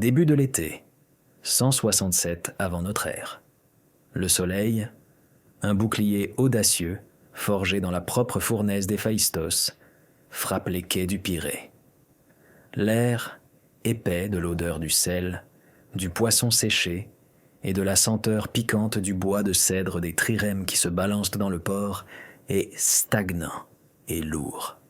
Début de l'été, 167 avant notre ère. Le soleil, un bouclier audacieux, forgé dans la propre fournaise d'Héphaïstos, frappe les quais du Pirée. L'air, épais de l'odeur du sel, du poisson séché et de la senteur piquante du bois de cèdre des trirèmes qui se balancent dans le port, est stagnant et lourd.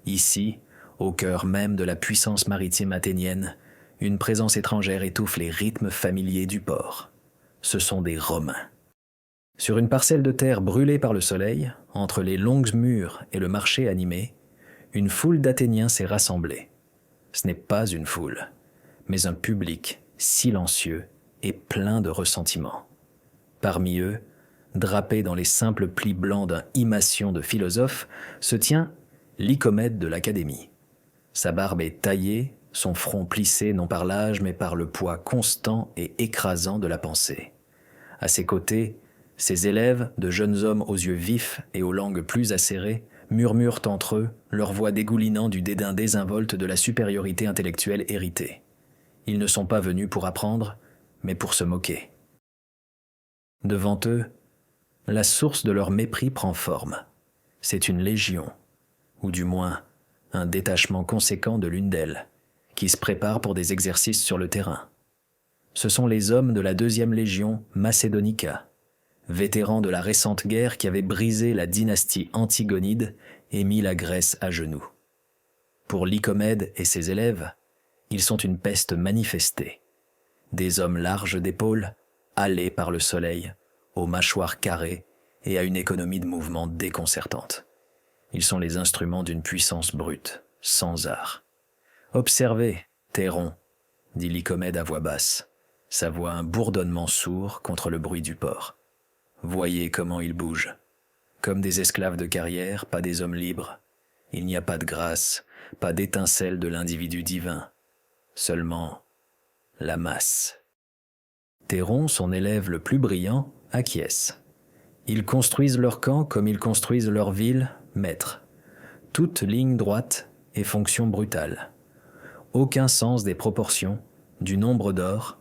Ici, au cœur même de la puissance maritime athénienne, une présence étrangère étouffe les rythmes familiers du port. Ce sont des Romains. Sur une parcelle de terre brûlée par le soleil, entre les longues murs et le marché animé, une foule d'Athéniens s'est rassemblée. Ce n'est pas une foule, mais un public silencieux et plein de ressentiment. Parmi eux, drapé dans les simples plis blancs d'un himation de philosophe, se tient Lycomède de l'Académie. Sa barbe est taillée, son front plissé non par l'âge mais par le poids constant et écrasant de la pensée. À ses côtés, ses élèves, de jeunes hommes aux yeux vifs et aux langues plus acérées, murmurent entre eux, leur voix dégoulinant du dédain désinvolte de la supériorité intellectuelle héritée. Ils ne sont pas venus pour apprendre, mais pour se moquer. Devant eux, la source de leur mépris prend forme. C'est une légion, ou du moins un détachement conséquent de l'une d'elles, qui se prépare pour des exercices sur le terrain. Ce sont les hommes de la 2e légion Macédonica, vétérans de la récente guerre qui avait brisé la dynastie antigonide et mis la Grèce à genoux. Pour Lycomède et ses élèves, ils sont une peste manifestée. Des hommes larges d'épaules, halés par le soleil, aux mâchoires carrées et à une économie de mouvement déconcertante. Ils sont les instruments d'une puissance brute, sans art. « Observez, Théron », dit Lycomède à voix basse, sa voix un bourdonnement sourd contre le bruit du port. « Voyez comment ils bougent. Comme des esclaves de carrière, pas des hommes libres. Il n'y a pas de grâce, pas d'étincelle de l'individu divin. Seulement la masse. » Théron, son élève le plus brillant, acquiesce. Ils construisent leur camp comme ils construisent leur ville, maître. Toute ligne droite et fonction brutale. Aucun sens des proportions, du nombre d'or.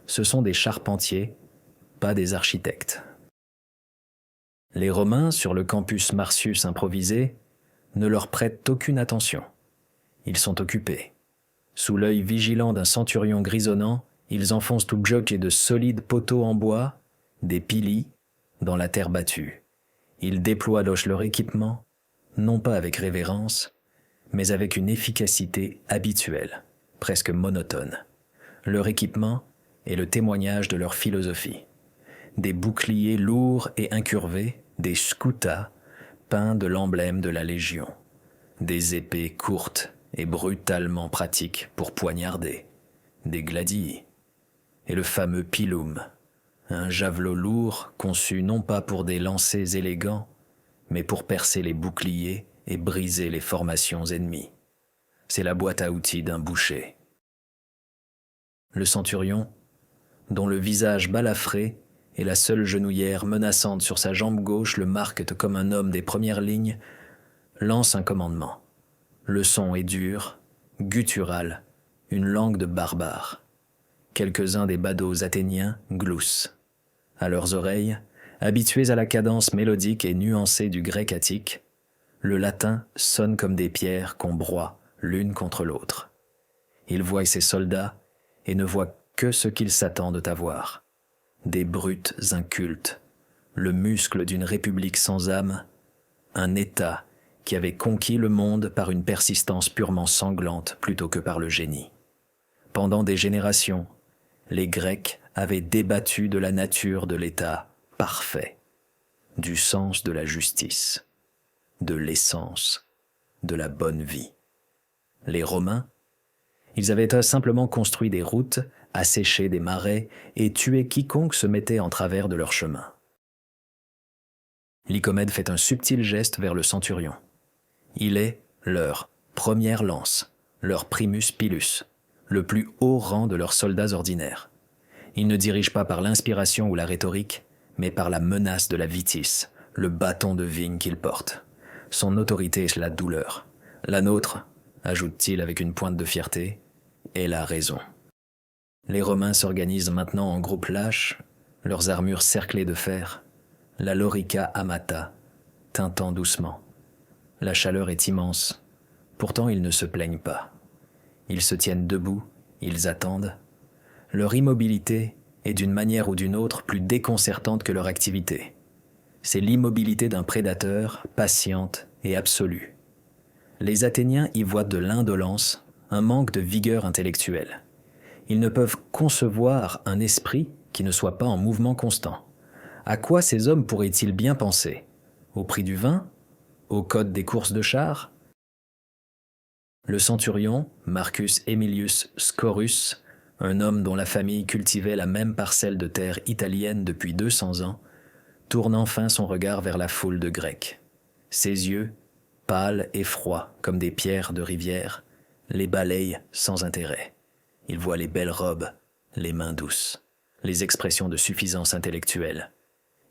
Ce sont des charpentiers, pas des architectes. Les Romains, sur le campus Marcius improvisé, ne leur prêtent aucune attention. Ils sont occupés. Sous l'œil vigilant d'un centurion grisonnant, ils enfoncent tout bloqué de solides poteaux en bois, des pilis, dans la terre battue. Ils déploient leur équipement, non pas avec révérence, mais avec une efficacité habituelle, presque monotone. Leur équipement est le témoignage de leur philosophie. Des boucliers lourds et incurvés, des scuta, peints de l'emblème de la Légion. Des épées courtes et brutalement pratiques pour poignarder. Des gladii. Et le fameux pilum, un javelot lourd conçu non pas pour des lancers élégants, mais pour percer les boucliers et briser les formations ennemies. C'est la boîte à outils d'un boucher. Le centurion, dont le visage balafré et la seule genouillère menaçante sur sa jambe gauche le marquent comme un homme des premières lignes, lance un commandement. Le son est dur, guttural, une langue de barbare. Quelques-uns des badauds athéniens gloussent. À leurs oreilles, habitués à la cadence mélodique et nuancée du grec attique, le latin sonne comme des pierres qu'on broie l'une contre l'autre. Ils voient ses soldats et ne voient que ce qu'ils s'attendent à voir. Des brutes incultes, le muscle d'une république sans âme, un État qui avait conquis le monde par une persistance purement sanglante plutôt que par le génie. Pendant des générations, les Grecs avaient débattu de la nature de l'État parfait, du sens de la justice, de l'essence, de la bonne vie. Les Romains, ils avaient simplement construit des routes, asséché des marais et tué quiconque se mettait en travers de leur chemin. Lycomède fait un subtil geste vers le centurion. Il est leur première lance, leur primus pilus, le plus haut rang de leurs soldats ordinaires. Il ne dirige pas par l'inspiration ou la rhétorique, mais par la menace de la vitis, le bâton de vigne qu'il porte. Son autorité est la douleur. La nôtre, ajoute-t-il avec une pointe de fierté, est la raison. Les Romains s'organisent maintenant en groupes lâches, leurs armures cerclées de fer, la lorica amata, tintant doucement. La chaleur est immense, pourtant ils ne se plaignent pas. Ils se tiennent debout, ils attendent. Leur immobilité est d'une manière ou d'une autre plus déconcertante que leur activité. C'est l'immobilité d'un prédateur, patiente et absolue. Les Athéniens y voient de l'indolence, un manque de vigueur intellectuelle. Ils ne peuvent concevoir un esprit qui ne soit pas en mouvement constant. À quoi ces hommes pourraient-ils bien penser? Au prix du vin? Au code des courses de chars? Le centurion, Marcus Aemilius Scaurus, un homme dont la famille cultivait la même parcelle de terre italienne depuis 200 ans, tourne enfin son regard vers la foule de Grecs. Ses yeux, pâles et froids comme des pierres de rivière, les balayent sans intérêt. Il voit les belles robes, les mains douces, les expressions de suffisance intellectuelle.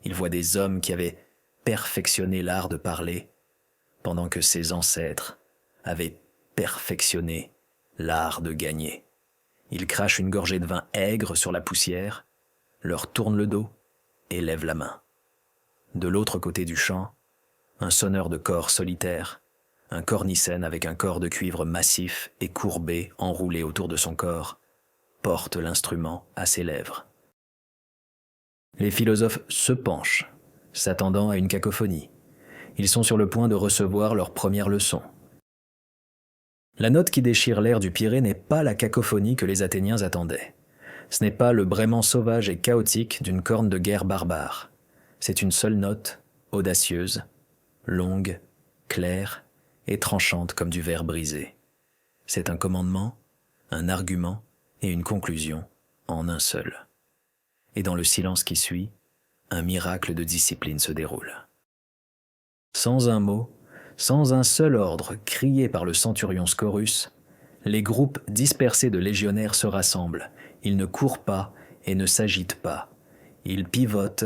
Il voit des hommes qui avaient perfectionné l'art de parler, pendant que ses ancêtres avaient perfectionné l'art de gagner. Il crache une gorgée de vin aigre sur la poussière, leur tourne le dos et lève la main. De l'autre côté du champ, un sonneur de cor solitaire, un cornicène avec un corps de cuivre massif et courbé enroulé autour de son corps, porte l'instrument à ses lèvres. Les philosophes se penchent, s'attendant à une cacophonie. Ils sont sur le point de recevoir leur première leçon. La note qui déchire l'air du Pirée n'est pas la cacophonie que les Athéniens attendaient. Ce n'est pas le braiement sauvage et chaotique d'une corne de guerre barbare. C'est une seule note, audacieuse, longue, claire et tranchante comme du verre brisé. C'est un commandement, un argument et une conclusion en un seul. Et dans le silence qui suit, un miracle de discipline se déroule. Sans un mot, sans un seul ordre crié par le centurion Scaurus, les groupes dispersés de légionnaires se rassemblent. Ils ne courent pas et ne s'agitent pas. Ils pivotent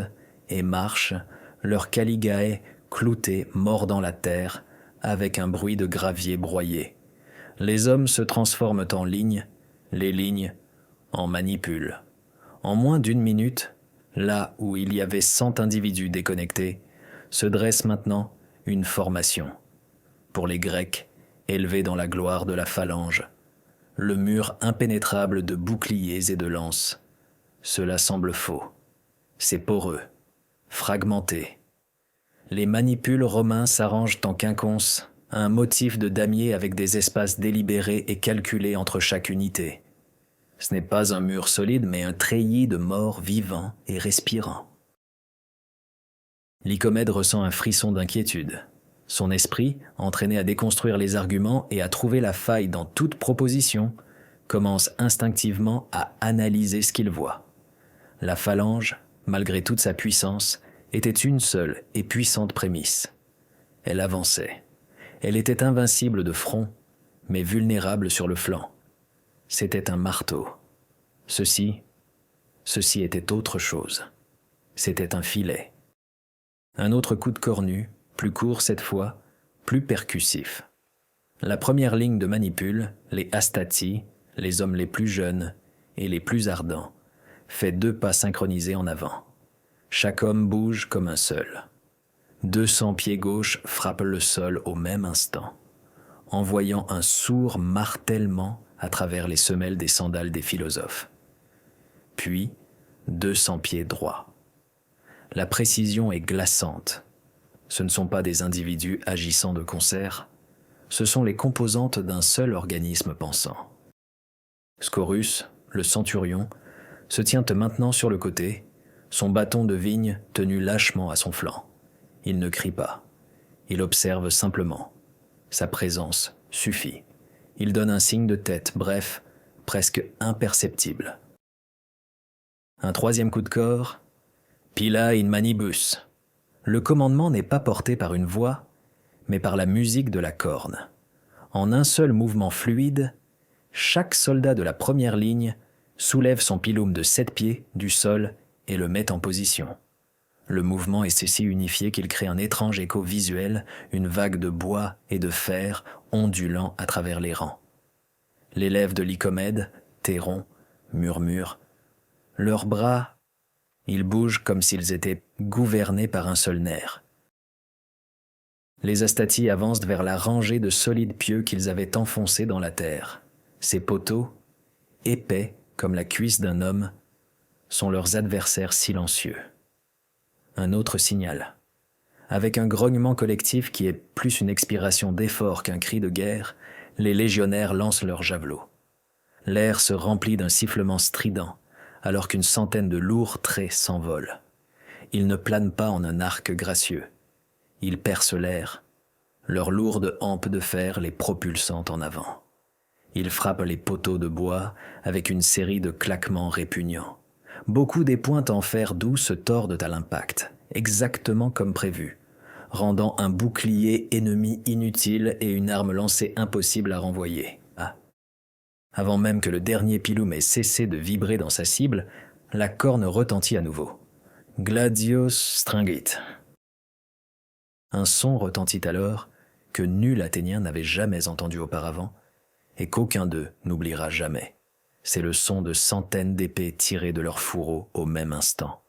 et marchent, leurs caligae cloutés mordant la terre, avec un bruit de gravier broyé. Les hommes se transforment en lignes, les lignes en manipules. En moins d'une minute, là où il y avait 100 individus déconnectés, se dresse maintenant une formation. Pour les Grecs, élevés dans la gloire de la phalange, le mur impénétrable de boucliers et de lances. Cela semble faux. C'est poreux, fragmenté. Les manipules romains s'arrangent en quinconce, un motif de damier avec des espaces délibérés et calculés entre chaque unité. Ce n'est pas un mur solide, mais un treillis de morts vivants et respirants. Lycomède ressent un frisson d'inquiétude. Son esprit, entraîné à déconstruire les arguments et à trouver la faille dans toute proposition, commence instinctivement à analyser ce qu'il voit. La phalange, malgré toute sa puissance, était une seule et puissante prémisse. Elle avançait. Elle était invincible de front, mais vulnérable sur le flanc. C'était un marteau. Ceci était autre chose. C'était un filet. Un autre coup de cornu, plus court cette fois, plus percussif. La première ligne de manipule, les Astati, les hommes les plus jeunes et les plus ardents, fait 2 pas synchronisés en avant. Chaque homme bouge comme un seul. 200 pieds gauche frappent le sol au même instant, envoyant un sourd martèlement à travers les semelles des sandales des philosophes. Puis, 200 pieds droits. La précision est glaçante. Ce ne sont pas des individus agissant de concert, ce sont les composantes d'un seul organisme pensant. Scaurus, le centurion, se tient maintenant sur le côté, son bâton de vigne tenu lâchement à son flanc. Il ne crie pas, il observe simplement. Sa présence suffit. Il donne un signe de tête, bref, presque imperceptible. Un 3e coup de corps, Pila in manibus. Le commandement n'est pas porté par une voix, mais par la musique de la corne. En un seul mouvement fluide, chaque soldat de la première ligne soulève son pilum de 7 pieds du sol et le met en position. Le mouvement est si unifié qu'il crée un étrange écho visuel, une vague de bois et de fer ondulant à travers les rangs. L'élève de Lycomède, Théron, murmurent. Leurs bras, ils bougent comme s'ils étaient gouvernés par un seul nerf. Les Astati avancent vers la rangée de solides pieux qu'ils avaient enfoncés dans la terre. Ces poteaux, épais comme la cuisse d'un homme, sont leurs adversaires silencieux. Un autre signal. Avec un grognement collectif qui est plus une expiration d'effort qu'un cri de guerre, les légionnaires lancent leurs javelots. L'air se remplit d'un sifflement strident, alors qu'une centaine de lourds traits s'envolent. Ils ne planent pas en un arc gracieux. Ils percent l'air, leurs lourdes hampes de fer les propulsant en avant. Ils frappent les poteaux de bois avec une série de claquements répugnants. Beaucoup des pointes en fer doux se tordent à l'impact, exactement comme prévu, rendant un bouclier ennemi inutile et une arme lancée impossible à renvoyer. Avant même que le dernier piloum ait cessé de vibrer dans sa cible, la corne retentit à nouveau. Gladios stringit. Un son retentit alors que nul Athénien n'avait jamais entendu auparavant et qu'aucun d'eux n'oubliera jamais. C'est le son de centaines d'épées tirées de leurs fourreaux au même instant.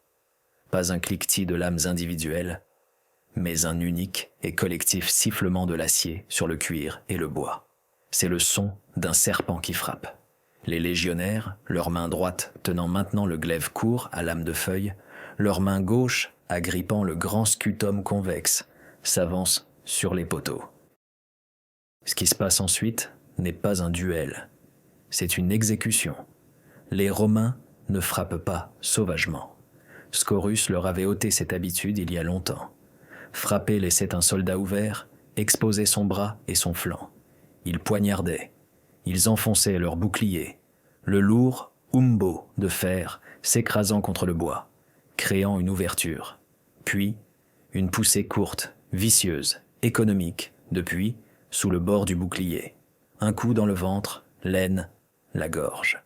Pas un cliquetis de lames individuelles, mais un unique et collectif sifflement de l'acier sur le cuir et le bois. C'est le son d'un serpent qui frappe. Les légionnaires, leur main droite tenant maintenant le glaive court à lame de feuille, leur main gauche agrippant le grand scutum convexe, s'avancent sur les poteaux. Ce qui se passe ensuite n'est pas un duel, c'est une exécution. Les Romains ne frappent pas sauvagement. Scaurus leur avait ôté cette habitude il y a longtemps. Frapper laissait un soldat ouvert, exposer son bras et son flanc. Ils poignardaient, ils enfonçaient leur bouclier, le lourd umbo de fer s'écrasant contre le bois, créant une ouverture. Puis, une poussée courte, vicieuse, économique, depuis, sous le bord du bouclier. Un coup dans le ventre, l'aine, la gorge.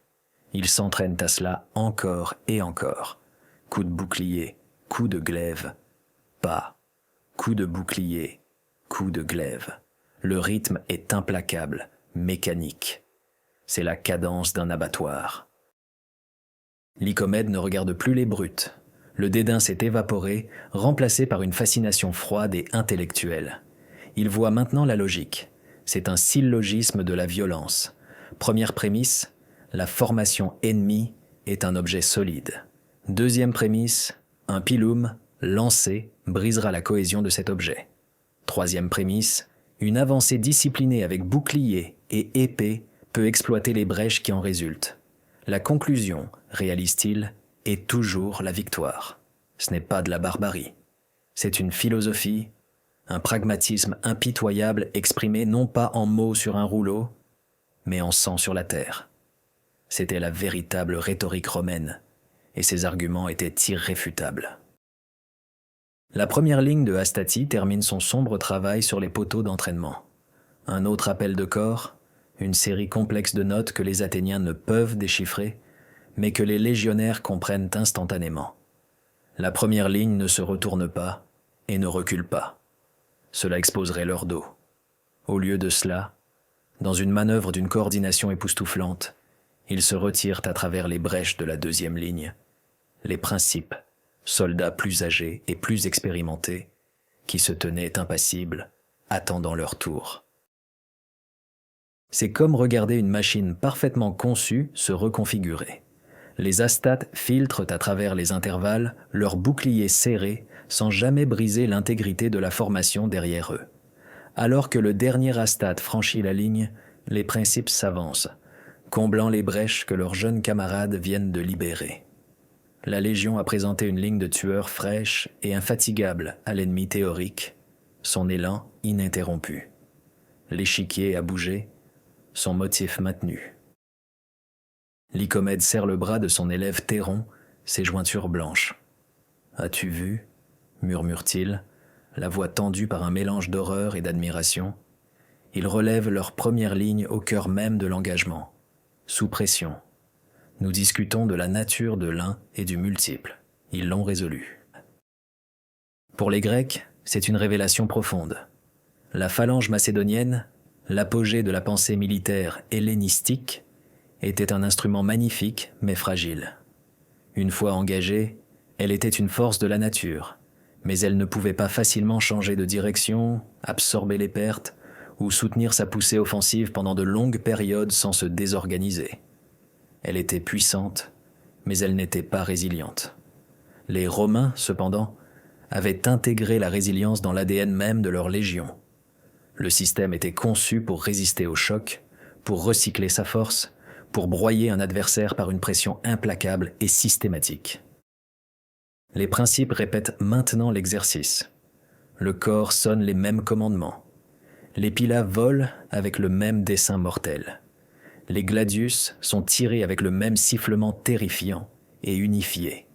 Ils s'entraînent à cela encore et encore. Coup de bouclier, coup de glaive, pas. Coup de bouclier, coup de glaive. Le rythme est implacable, mécanique. C'est la cadence d'un abattoir. Lycomède ne regarde plus les brutes. Le dédain s'est évaporé, remplacé par une fascination froide et intellectuelle. Il voit maintenant la logique. C'est un syllogisme de la violence. Première prémisse, la formation ennemie est un objet solide. Deuxième prémisse, un pilum, lancé, brisera la cohésion de cet objet. Troisième prémisse, une avancée disciplinée avec bouclier et épée peut exploiter les brèches qui en résultent. La conclusion, réalise-t-il, est toujours la victoire. Ce n'est pas de la barbarie. C'est une philosophie, un pragmatisme impitoyable exprimé non pas en mots sur un rouleau, mais en sang sur la terre. C'était la véritable rhétorique romaine, et ses arguments étaient irréfutables. La première ligne de Hastati termine son sombre travail sur les poteaux d'entraînement. Un autre appel de corps, une série complexe de notes que les Athéniens ne peuvent déchiffrer, mais que les légionnaires comprennent instantanément. La première ligne ne se retourne pas et ne recule pas. Cela exposerait leur dos. Au lieu de cela, dans une manœuvre d'une coordination époustouflante, ils se retirent à travers les brèches de la deuxième ligne, les principes, soldats plus âgés et plus expérimentés, qui se tenaient impassibles, attendant leur tour. C'est comme regarder une machine parfaitement conçue se reconfigurer. Les astates filtrent à travers les intervalles leurs boucliers serrés sans jamais briser l'intégrité de la formation derrière eux. Alors que le dernier astate franchit la ligne, les principes s'avancent, comblant les brèches que leurs jeunes camarades viennent de libérer. La Légion a présenté une ligne de tueurs fraîche et infatigable à l'ennemi théorique, son élan ininterrompu. L'échiquier a bougé, son motif maintenu. Lycomède serre le bras de son élève Théron, ses jointures blanches. « As-tu vu » murmure-t-il, la voix tendue par un mélange d'horreur et d'admiration. Ils relèvent leur première ligne au cœur même de l'engagement, sous pression. Nous discutons de la nature de l'un et du multiple. Ils l'ont résolu. Pour les Grecs, c'est une révélation profonde. La phalange macédonienne, l'apogée de la pensée militaire hellénistique, était un instrument magnifique mais fragile. Une fois engagée, elle était une force de la nature, mais elle ne pouvait pas facilement changer de direction, absorber les pertes ou soutenir sa poussée offensive pendant de longues périodes sans se désorganiser. Elle était puissante, mais elle n'était pas résiliente. Les Romains, cependant, avaient intégré la résilience dans l'ADN même de leur légion. Le système était conçu pour résister au choc, pour recycler sa force, pour broyer un adversaire par une pression implacable et systématique. Les principes répètent maintenant l'exercice. Le corps sonne les mêmes commandements. Les pilas volent avec le même dessein mortel. Les gladius sont tirés avec le même sifflement terrifiant et unifié.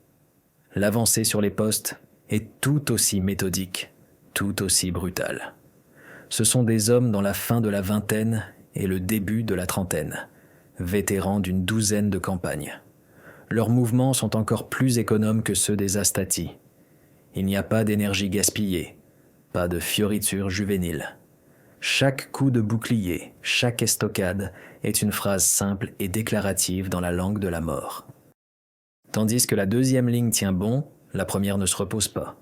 L'avancée sur les postes est tout aussi méthodique, tout aussi brutale. Ce sont des hommes dans la fin de la vingtaine et le début de la trentaine, vétérans d'une douzaine de campagnes. Leurs mouvements sont encore plus économes que ceux des Astati. Il n'y a pas d'énergie gaspillée, pas de fioritures juvéniles. Chaque coup de bouclier, chaque estocade est une phrase simple et déclarative dans la langue de la mort. Tandis que la deuxième ligne tient bon, la première ne se repose pas.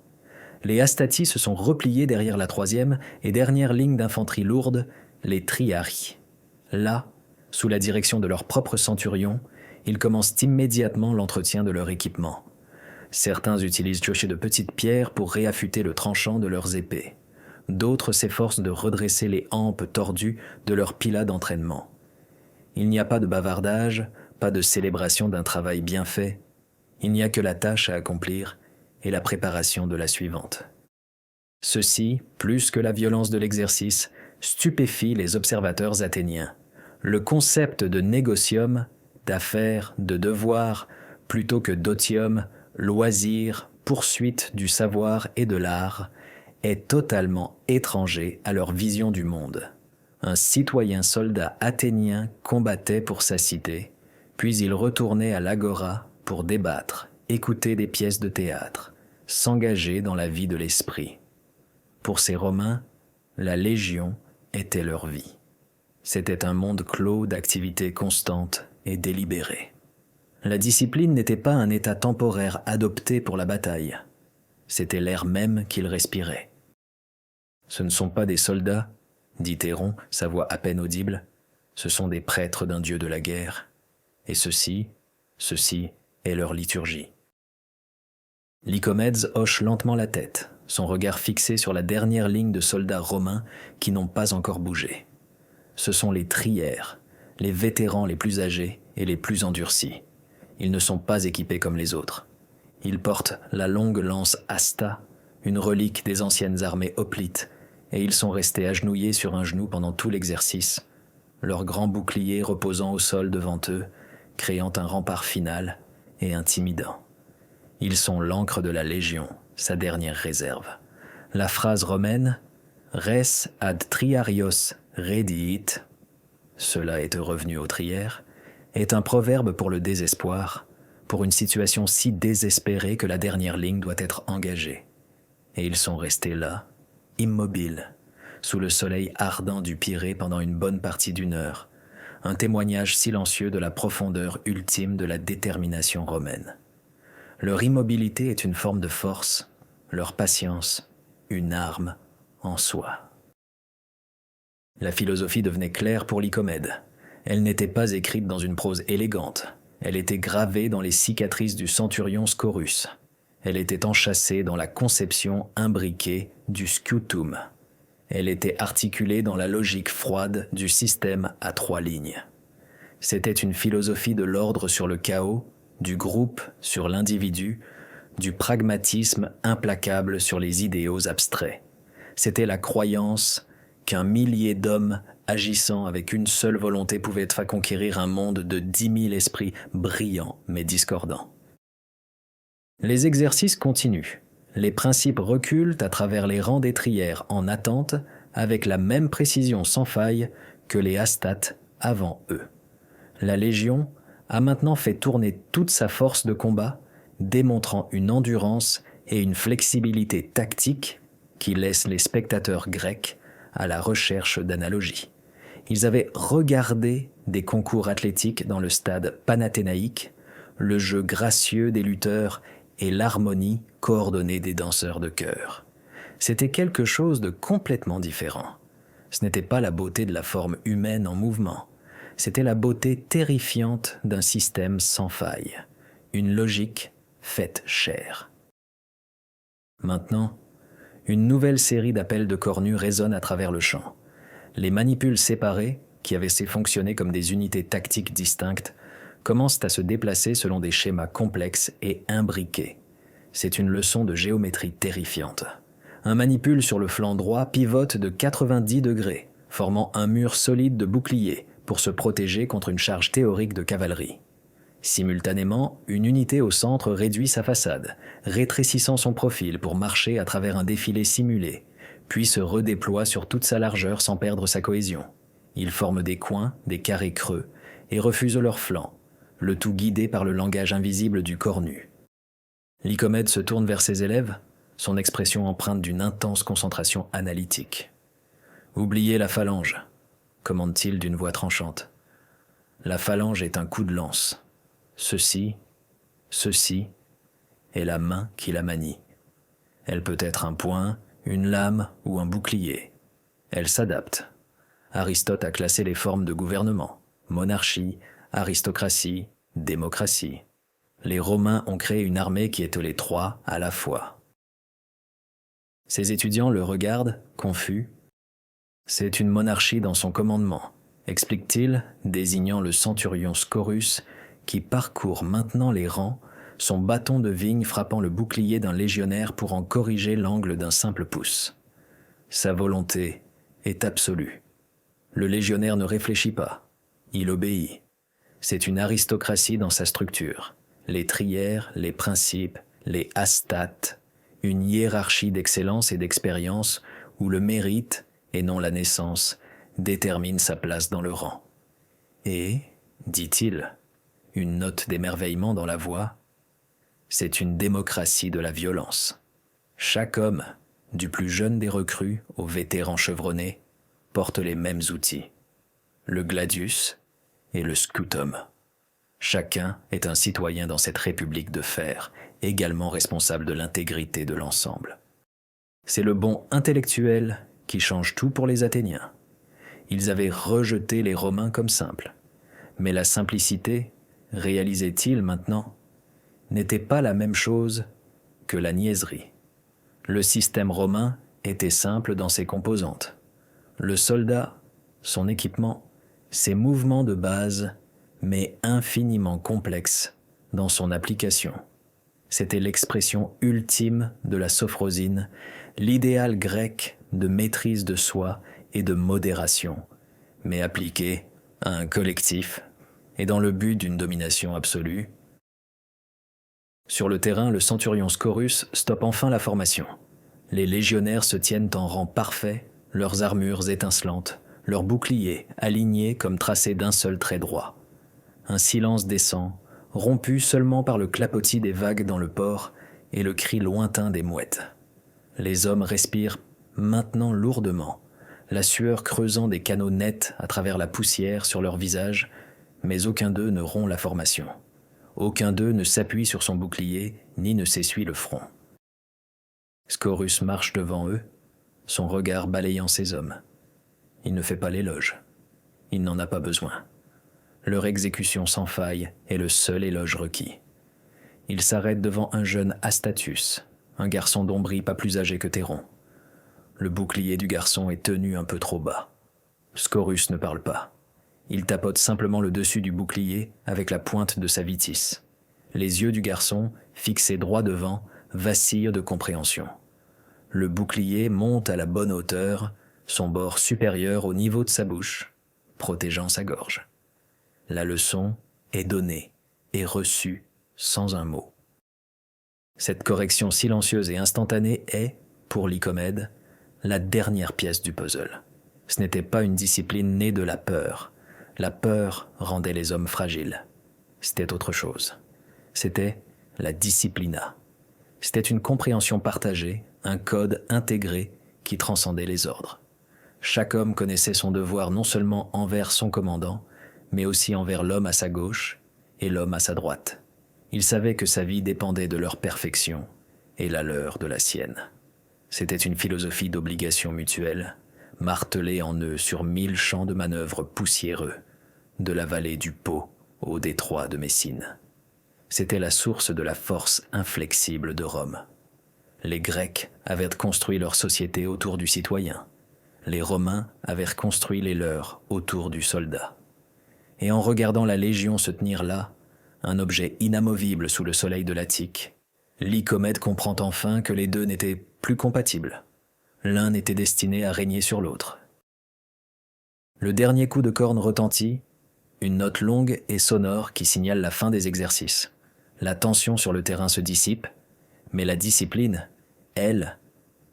Les Astati se sont repliés derrière la troisième et dernière ligne d'infanterie lourde, les Triarii. Là, sous la direction de leur propre centurion, ils commencent immédiatement l'entretien de leur équipement. Certains utilisent piocher de petites pierres pour réaffûter le tranchant de leurs épées. D'autres s'efforcent de redresser les hampes tordues de leurs pilas d'entraînement. Il n'y a pas de bavardage, pas de célébration d'un travail bien fait. Il n'y a que la tâche à accomplir et la préparation de la suivante. Ceci, plus que la violence de l'exercice, stupéfie les observateurs athéniens. Le concept de négocium, d'affaires, de devoir, plutôt que d'otium, loisir, poursuite du savoir et de l'art, est totalement étranger à leur vision du monde. Un citoyen soldat athénien combattait pour sa cité, puis il retournait à l'agora pour débattre, écouter des pièces de théâtre, s'engager dans la vie de l'esprit. Pour ces Romains, la légion était leur vie. C'était un monde clos d'activités constantes et délibérées. La discipline n'était pas un état temporaire adopté pour la bataille. C'était l'air même qu'ils respiraient. Ce ne sont pas des soldats, dit Théron, sa voix à peine audible, ce sont des prêtres d'un dieu de la guerre. Et ceci est leur liturgie. Lycomède hoche lentement la tête, son regard fixé sur la dernière ligne de soldats romains qui n'ont pas encore bougé. Ce sont les triaires, les vétérans les plus âgés et les plus endurcis. Ils ne sont pas équipés comme les autres. Ils portent la longue lance asta, une relique des anciennes armées hoplites, et ils sont restés agenouillés sur un genou pendant tout l'exercice, leurs grands boucliers reposant au sol devant eux, créant un rempart final et intimidant. Ils sont l'encre de la Légion, sa dernière réserve. La phrase romaine « res ad triarios rediit » cela est revenu aux trières, est un proverbe pour le désespoir, pour une situation si désespérée que la dernière ligne doit être engagée. Et ils sont restés là, immobiles, sous le soleil ardent du Pirée pendant une bonne partie d'une heure, un témoignage silencieux de la profondeur ultime de la détermination romaine. Leur immobilité est une forme de force, leur patience, une arme en soi. La philosophie devenait claire pour Lycomède. Elle n'était pas écrite dans une prose élégante. Elle était gravée dans les cicatrices du centurion Scaurus. Elle était enchâssée dans la conception imbriquée du scutum. Elle était articulée dans la logique froide du système à 3 lignes. C'était une philosophie de l'ordre sur le chaos, du groupe sur l'individu, du pragmatisme implacable sur les idéaux abstraits. C'était la croyance qu'un millier d'hommes agissant avec une seule volonté pouvaient conquérir un monde de 10 000 esprits brillants mais discordants. Les exercices continuent. Les principes reculent à travers les rangs des trières en attente avec la même précision sans faille que les astates avant eux. La Légion a maintenant fait tourner toute sa force de combat, démontrant une endurance et une flexibilité tactique qui laissent les spectateurs grecs à la recherche d'analogies. Ils avaient regardé des concours athlétiques dans le stade panathénaïque, le jeu gracieux des lutteurs et l'harmonie coordonnée des danseurs de chœur. C'était quelque chose de complètement différent. Ce n'était pas la beauté de la forme humaine en mouvement, c'était la beauté terrifiante d'un système sans faille, une logique faite chair. Maintenant, une nouvelle série d'appels de cornues résonne à travers le champ. Les manipules séparées, qui avaient fonctionné comme des unités tactiques distinctes, commencent à se déplacer selon des schémas complexes et imbriqués. C'est une leçon de géométrie terrifiante. Un manipule sur le flanc droit pivote de 90 degrés, formant un mur solide de boucliers pour se protéger contre une charge théorique de cavalerie. Simultanément, une unité au centre réduit sa façade, rétrécissant son profil pour marcher à travers un défilé simulé, puis se redéploie sur toute sa largeur sans perdre sa cohésion. Ils forment des coins, des carrés creux, et refusent leurs flancs, le tout guidé par le langage invisible du cornu. Lycomède se tourne vers ses élèves, son expression empreinte d'une intense concentration analytique. « Oubliez la phalange », commande-t-il d'une voix tranchante. « La phalange est un coup de lance. Ceci est la main qui la manie. Elle peut être un poing, une lame ou un bouclier. Elle s'adapte. Aristote a classé les formes de gouvernement, monarchie, aristocratie, démocratie. Les Romains ont créé une armée qui est les trois à la fois. » Ses étudiants le regardent, confus. « C'est une monarchie dans son commandement », explique-t-il, désignant le centurion Scaurus, qui parcourt maintenant les rangs, son bâton de vigne frappant le bouclier d'un légionnaire pour en corriger l'angle d'un simple pouce. Sa volonté est absolue. Le légionnaire ne réfléchit pas, il obéit. C'est une aristocratie dans sa structure. Les trières, les principes, les astates, une hiérarchie d'excellence et d'expérience où le mérite, et non la naissance, détermine sa place dans le rang. Et, dit-il, une note d'émerveillement dans la voix, c'est une démocratie de la violence. Chaque homme, du plus jeune des recrues au vétéran chevronné, porte les mêmes outils, le gladius et le scutum. Chacun est un citoyen dans cette république de fer, également responsable de l'intégrité de l'ensemble. C'est le bon intellectuel qui change tout pour les Athéniens. Ils avaient rejeté les Romains comme simples. Mais la simplicité, réalisaient-ils maintenant, n'était pas la même chose que la niaiserie. Le système romain était simple dans ses composantes. Le soldat, son équipement, ses mouvements de base, mais infiniment complexe dans son application. C'était l'expression ultime de la sophrosine, l'idéal grec de maîtrise de soi et de modération, mais appliqué à un collectif et dans le but d'une domination absolue. Sur le terrain, le centurion Scaurus stoppe enfin la formation. Les légionnaires se tiennent en rang parfait, leurs armures étincelantes, leurs boucliers alignés comme tracés d'un seul trait droit. Un silence descend, rompu seulement par le clapotis des vagues dans le port et le cri lointain des mouettes. Les hommes respirent maintenant lourdement, la sueur creusant des canaux nets à travers la poussière sur leur visage, mais aucun d'eux ne rompt la formation. Aucun d'eux ne s'appuie sur son bouclier, ni ne s'essuie le front. Scaurus marche devant eux, son regard balayant ses hommes. Il ne fait pas l'éloge. Il n'en a pas besoin. Leur exécution sans faille est le seul éloge requis. Il s'arrête devant un jeune Astatus, un garçon d'Ombrie pas plus âgé que Théron. Le bouclier du garçon est tenu un peu trop bas. Scaurus ne parle pas. Il tapote simplement le dessus du bouclier avec la pointe de sa vitis. Les yeux du garçon, fixés droit devant, vacillent de compréhension. Le bouclier monte à la bonne hauteur, son bord supérieur au niveau de sa bouche, protégeant sa gorge. La leçon est donnée et reçue sans un mot. Cette correction silencieuse et instantanée est, pour Lycomède, la dernière pièce du puzzle. Ce n'était pas une discipline née de la peur. La peur rendait les hommes fragiles. C'était autre chose. C'était la disciplina. C'était une compréhension partagée, un code intégré qui transcendait les ordres. Chaque homme connaissait son devoir non seulement envers son commandant, mais aussi envers l'homme à sa gauche et l'homme à sa droite. Il savait que sa vie dépendait de leur perfection et la leur de la sienne. C'était une philosophie d'obligation mutuelle, martelée en eux sur 1000 champs de manœuvre poussiéreux, de la vallée du Pô au détroit de Messine. C'était la source de la force inflexible de Rome. Les Grecs avaient construit leur société autour du citoyen. Les Romains avaient reconstruit les leurs autour du soldat. Et en regardant la Légion se tenir là, un objet inamovible sous le soleil de l'Attique, Lycomède comprend enfin que les deux n'étaient plus compatibles. L'un était destiné à régner sur l'autre. Le dernier coup de corne retentit, une note longue et sonore qui signale la fin des exercices. La tension sur le terrain se dissipe, mais la discipline, elle,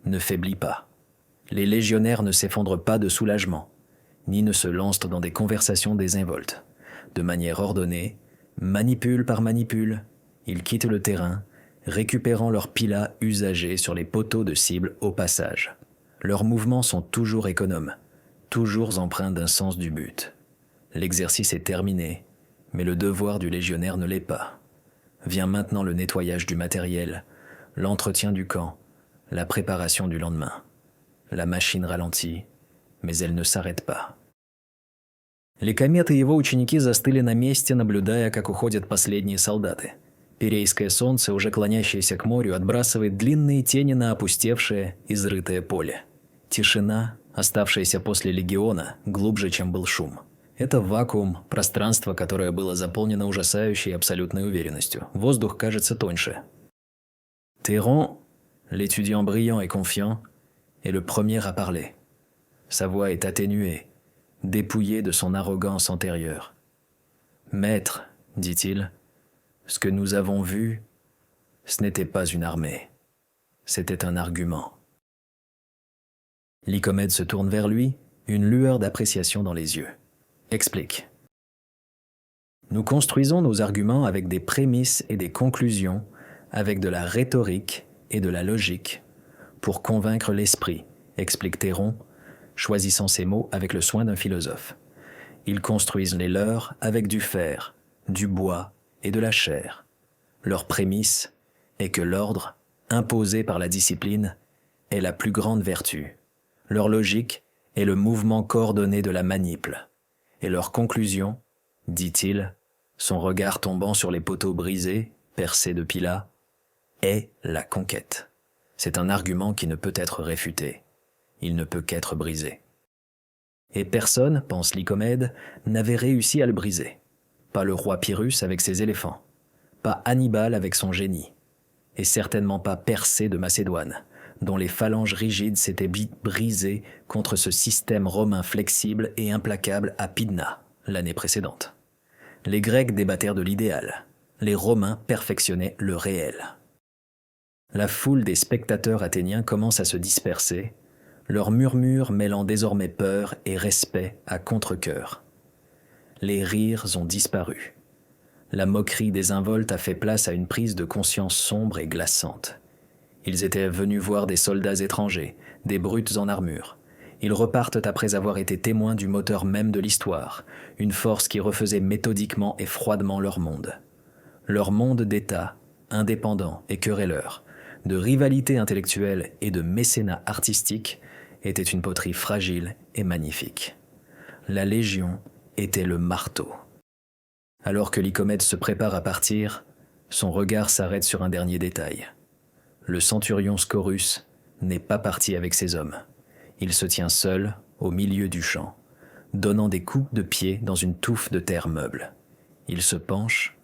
ne faiblit pas. Les légionnaires ne s'effondrent pas de soulagement, ni ne se lancent dans des conversations désinvoltes. De manière ordonnée, manipule par manipule, ils quittent le terrain, récupérant leurs pilas usagés sur les poteaux de cible au passage. Leurs mouvements sont toujours économes, toujours empreints d'un sens du but. L'exercice est terminé, mais le devoir du légionnaire ne l'est pas. Vient maintenant le nettoyage du matériel, l'entretien du camp, la préparation du lendemain. La machine ralentit, mais elle ne s'arrête pas. Ликомет и его ученики застыли на месте, наблюдая, как уходят последние солдаты. Пирейское солнце, уже клонящееся к морю, отбрасывает длинные тени на опустевшее, изрытое поле. Тишина, оставшаяся после легиона, глубже, чем был шум. Это вакуум, пространство, которое было заполнено ужасающей абсолютной уверенностью. Воздух кажется тоньше. Théron, l'étudiant brillant et confiant, est le premier à parler. Sa voix est atténuée, dépouillée de son arrogance antérieure. « Maître, dit-il, ce que nous avons vu, ce n'était pas une armée, c'était un argument. » Lycomède se tourne vers lui, une lueur d'appréciation dans les yeux. Explique. Nous construisons nos arguments avec des prémices et des conclusions, avec de la rhétorique et de la logique, pour convaincre l'esprit, explique Théron, choisissant ses mots avec le soin d'un philosophe. Ils construisent les leurs avec du fer, du bois et de la chair. Leur prémisse est que l'ordre, imposé par la discipline, est la plus grande vertu. Leur logique est le mouvement coordonné de la maniple. Et leur conclusion, dit-il, son regard tombant sur les poteaux brisés, percés de pilas, est la conquête. C'est un argument qui ne peut être réfuté. Il ne peut qu'être brisé. Et personne, pense Lycomède, n'avait réussi à le briser. Pas le roi Pyrrhus avec ses éléphants, pas Hannibal avec son génie, et certainement pas Persée de Macédoine, dont les phalanges rigides s'étaient brisées contre ce système romain flexible et implacable à Pydna, l'année précédente. Les Grecs débattèrent de l'idéal, les Romains perfectionnaient le réel. La foule des spectateurs athéniens commence à se disperser, leurs murmures mêlant désormais peur et respect à contre-cœur. Les rires ont disparu. La moquerie désinvolte a fait place à une prise de conscience sombre et glaçante. Ils étaient venus voir des soldats étrangers, des brutes en armure. Ils repartent après avoir été témoins du moteur même de l'histoire, une force qui refaisait méthodiquement et froidement leur monde. Leur monde d'État, indépendant et querelleur, de rivalité intellectuelle et de mécénat artistique, était une poterie fragile et magnifique. La Légion était le marteau. Alors que Lycomède se prépare à partir, son regard s'arrête sur un dernier détail. Le centurion Scaurus n'est pas parti avec ses hommes. Il se tient seul au milieu du champ, donnant des coups de pied dans une touffe de terre meuble. Il se penche,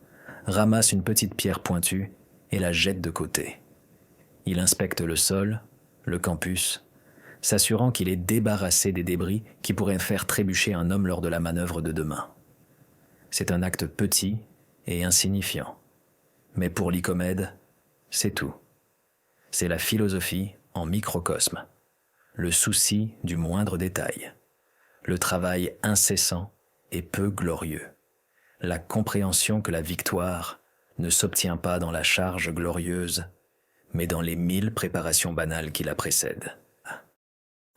ramasse une petite pierre pointue et la jette de côté. Il inspecte le sol, le campus, s'assurant qu'il est débarrassé des débris qui pourraient faire trébucher un homme lors de la manœuvre de demain. C'est un acte petit et insignifiant. Mais pour Lycomède, c'est tout. C'est la philosophie en microcosme, le souci du moindre détail, le travail incessant et peu glorieux, la compréhension que la victoire ne s'obtient pas dans la charge glorieuse, mais dans les 1000 préparations banales qui la précèdent.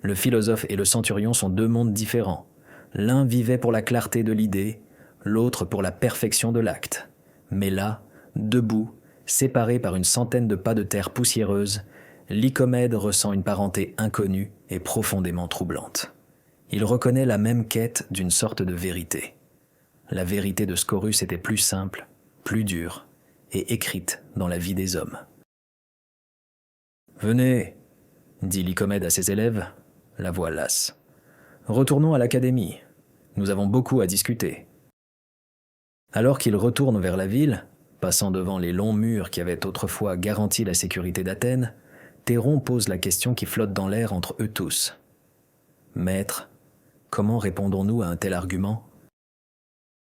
Le philosophe et le centurion sont deux mondes différents. L'un vivait pour la clarté de l'idée, l'autre pour la perfection de l'acte. Mais là, debout, séparés par une centaine de pas de terre poussiéreuse, Lycomède ressent une parenté inconnue et profondément troublante. Il reconnaît la même quête d'une sorte de vérité. La vérité de Scaurus était plus simple, plus dure, et écrite dans la vie des hommes. « Venez, dit Lycomède à ses élèves, la voix lasse. Retournons à l'académie. Nous avons beaucoup à discuter. » Alors qu'il retourne vers la ville, passant devant les longs murs qui avaient autrefois garanti la sécurité d'Athènes, Théron pose la question qui flotte dans l'air entre eux tous. « Maître, comment répondons-nous à un tel argument ?